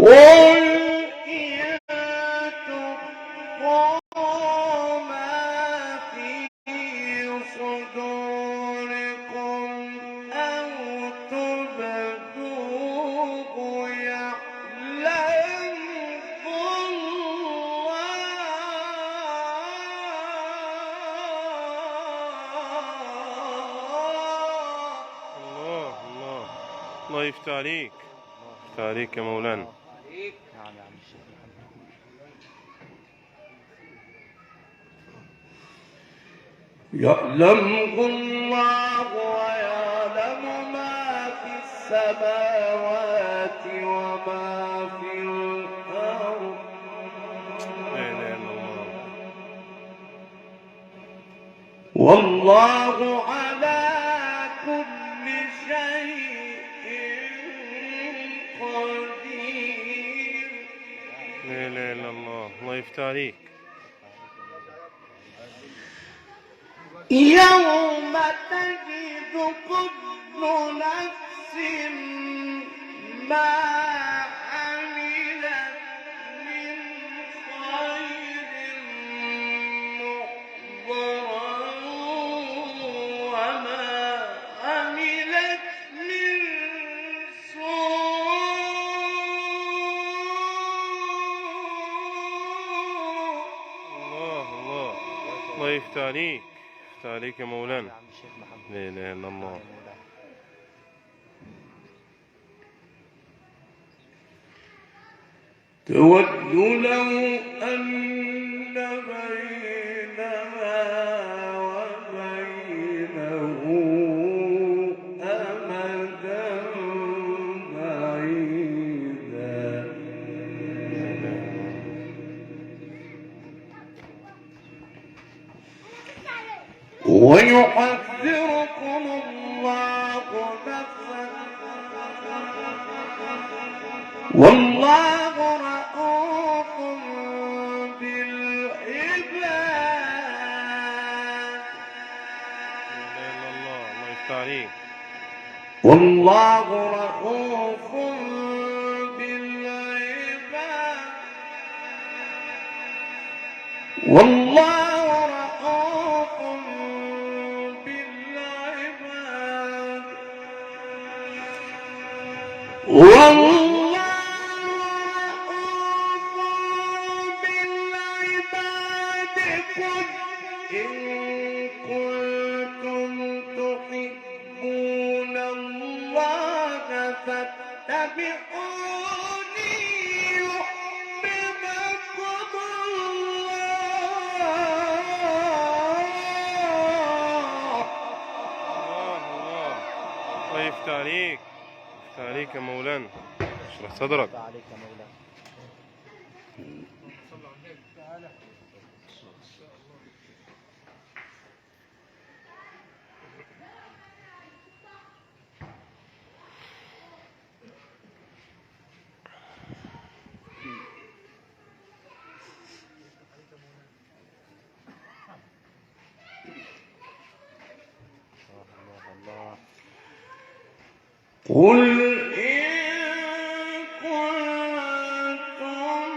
إن تخفوا ما في صدوركم أو تبدوه يعلمه الله يفتح عليك، يفتح عليك يا مولانا. يعلمه الله ويعلم ما في السماوات وما في الأرض. لا إله إلا الله. والله على كل شيء قدير. لا إله إلا الله. الله يفتح عليك. يوم تجد كل نفس ما عملت من خير محضرا وما عملت من سوء. الله يفتح عليك، يفتح عليك يا مولانا. لا إله إلا الله. تود لو أن بينها وبينه أمدا بعيدا ويحذركم الله نفسه والله رؤوف بالعباد. الله يفتح عليك. والله رؤوف بالعباد. والله رؤوف بالعباد. والله رؤوف بالعباد. قل إن كنتم تحبون الله فاتبعوني يحببكم الله. الله يفتح عليك، يفتح عليك يا مولانا. اشرح صدرك. قل إن كنتم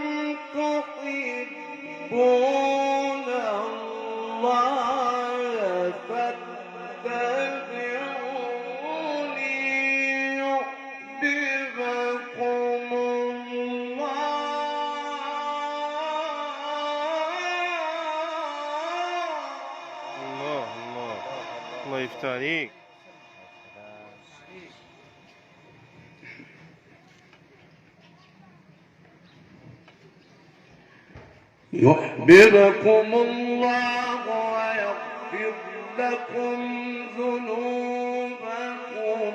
تحبون الله فاتبعوني يحببكم الله يفتح عليك. يحببكم الله ويغفر لكم ذنوبكم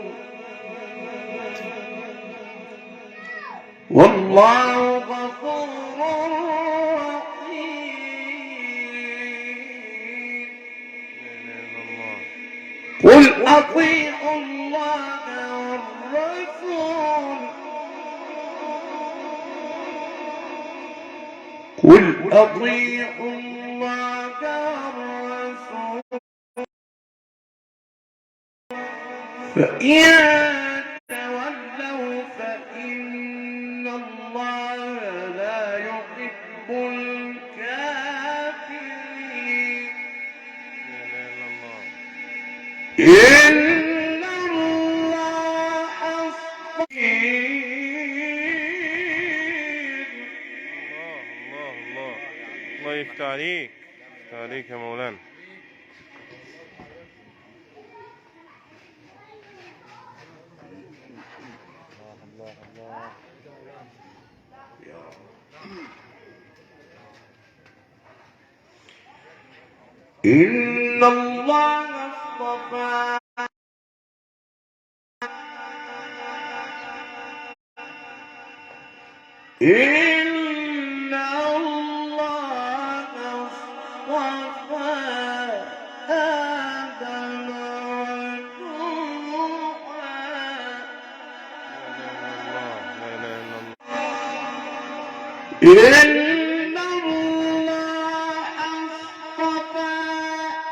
والله غفور رحيم. قل أطيعوا الله والرسول. قل أطيعوا الله والرسول فإن تولوا فإن الله الله لا يحب الكافرين إن الله اصطفى الله يفتح عليك، يفتح عليك يا مولانا. الله الله إن الله اصطفى إن الله اصطفى آدم ونوحا إن الله اصطفى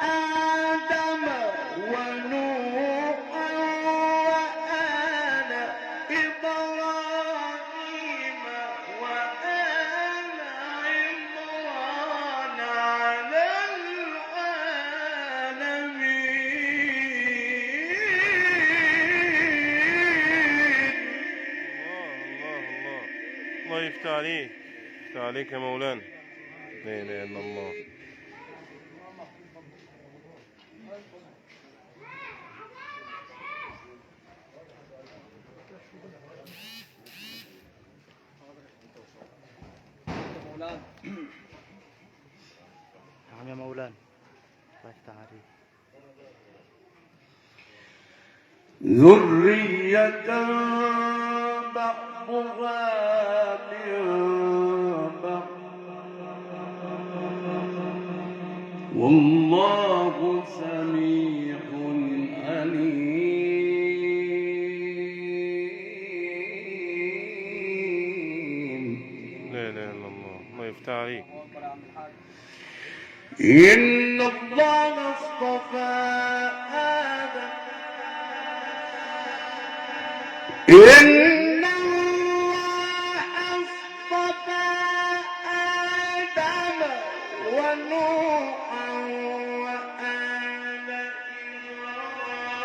آدم ونوحا وآل إبراهيم وآل عمران على العالمين. الله يفتح عليك، يفتح عليك يا مولانا. لا اله الا الله. نعم يا مولانا، الله يفتح عليك. ذرية بعضها من بعض والله سميع عليم. لا اله الا الله. الله يفتح عليك. إن الله اصطفى آدم إن الله اصطفى آدم ونوحا وآل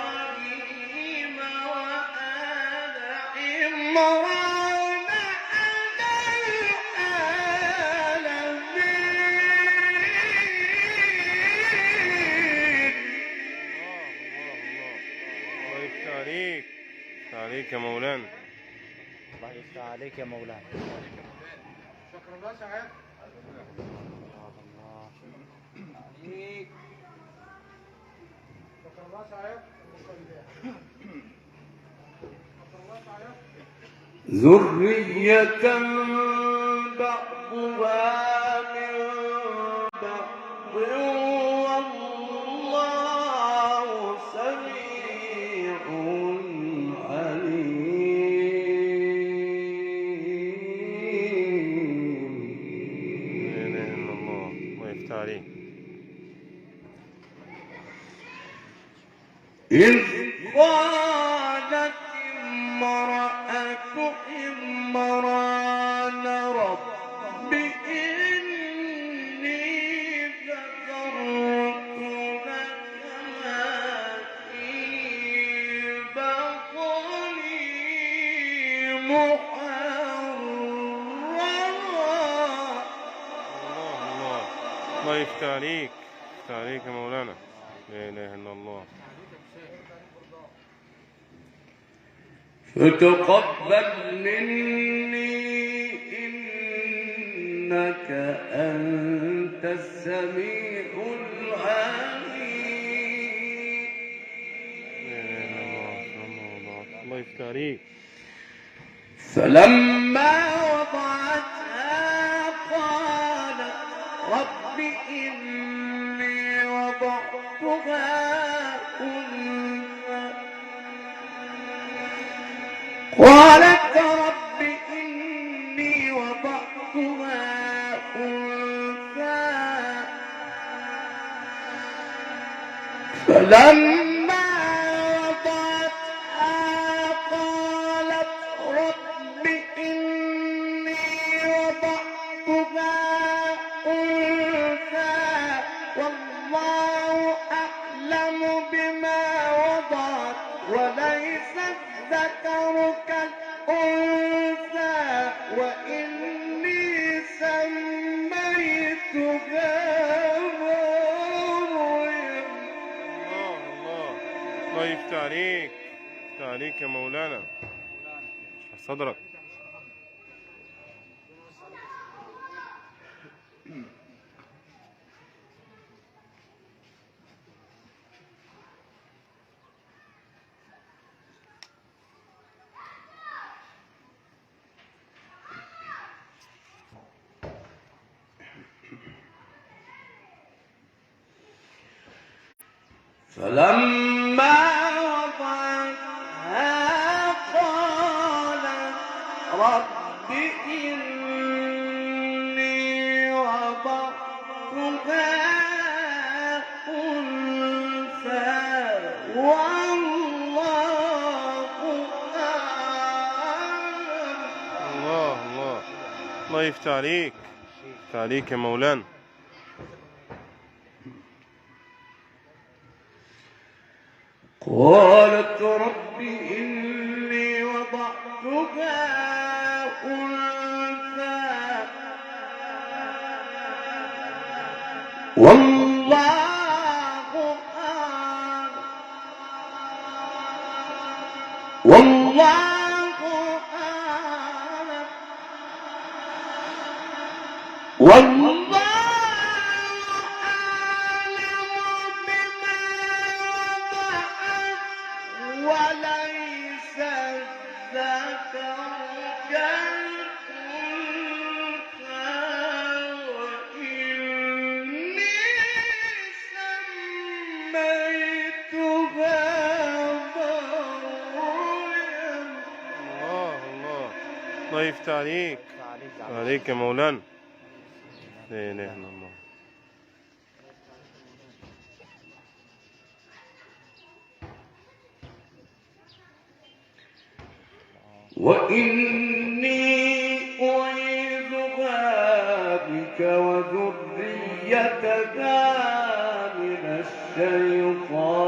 إبراهيم وآل عمران على العالمين. الله يفتح عليك، يفتح عليك يا مولانا. الله يفتح عليك يا مولانا. شكرا الله سعيد. شكرا الله سعيد. ذرية بعضها من بعض والله سميع عليم. لا اله الا الله. الله يفتح عليك. إذ قالت امرأة عمران رب إني ذكرت لك ما في بطني محررا. الله يفتح عليك، يفتح عليك يا مولانا. لا اله الا الله. فتقبل مني إنك أنت السميع العليم. لا اله الا الله. الله يفتح عليك. فلما وضعتها قالت رب إني وضعتها أنثى قالت رب إني وضعتها أنثى فلما وضعتها قالت رب إني وضعتها أنثى والله أعلم بما وضعت وليس الذكر كالأنثى وإني سميتها مريم. الله يفتح عليك، يفتح عليك يا مولانا، اشرح صدرك. فلما وضعتها قالت رب إني وضعتها أنثى والله أعلم. الله يفتح عليك، يفتح عليك يا مولانا. قالت رب إني وضعتها أنثى والله أعلم والله وليس الذكر كالأنثى وإني سميتها مريم. الله يفتح عليك، يفتح عليك يا مولانا. لا إله إلا الله. وإني أعيذها بك وذريتها من الشيطان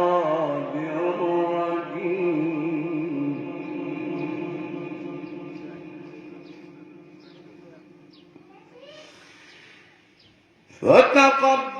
الرجيم. فتقبل